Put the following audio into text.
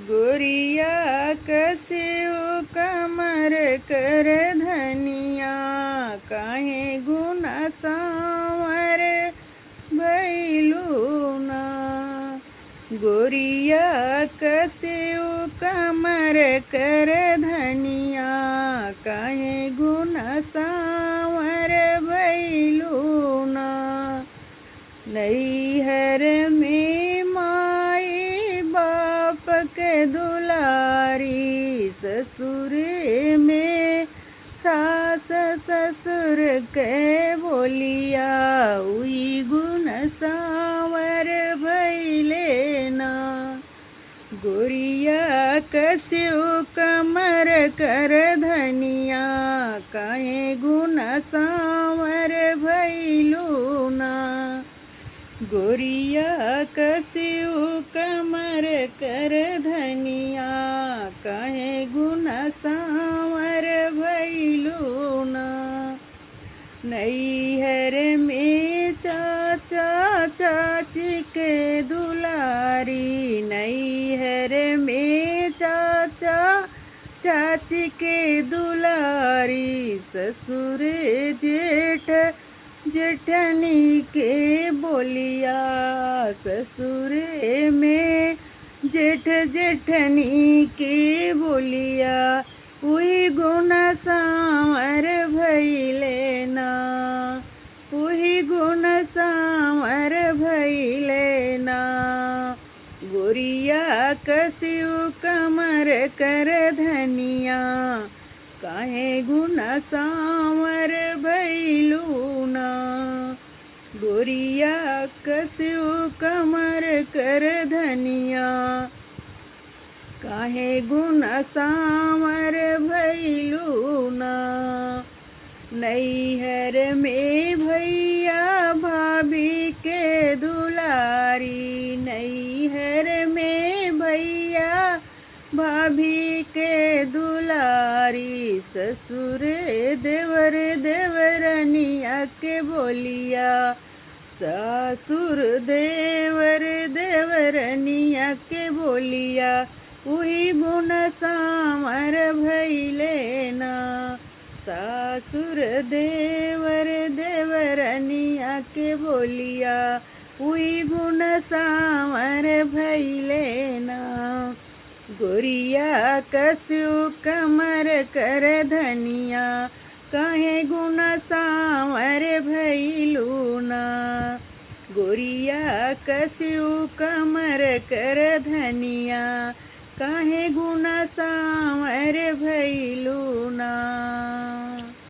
गोरिया कसियो कमर कर धनिया काहे गुना सांवर भैलू ना। गोरिया कसियो कमर कर धनिया काहे गुना सांवर भैलू ना। नैहर में माई बाप के दुलारी ससुरे में सास ससुर के बोलिया उही गुण सांवर भैले ना। गोरिया कसियो कमर कर धनिया काहे गुण सांवर भैलू ना। गोरिया कसियो कमर कर धनिया काहे गुना सांवर भैलू ना। नैहर में चाचा चाची के दुलारी नैहर में चाचा चाची के दुलारी ससुर जेठ जेठनी के बोलिया ससुरे में जेठ जेठनी के बोलिया वही गुना सांवर भैले ना। वही गुण सांवर भैले ना। गोरिया कसियो कमर कर धनिया काहे गुना सांवर भैलू ना। गोरिया कसियो कमर कर धनिया काहे गुना सांवर भैलू ना। नैहर में भैया भाभी के दुलारी नैहर में भैया भाभी के दुलारी ससुर देवर देवरनिया के बोलिया ससुर देवर देवरनिया के बोलिया उही गुण सांवर भैले ना। ससुर देवर देवरनिया के बोलिया उही गुण सांवर भैले ना। गोरिया कसियो कमर कर धनिया काहे गुना सांवर भैलू ना। गोरिया कसियो कमर कर धनिया काहे गुना सांवर भैलू ना।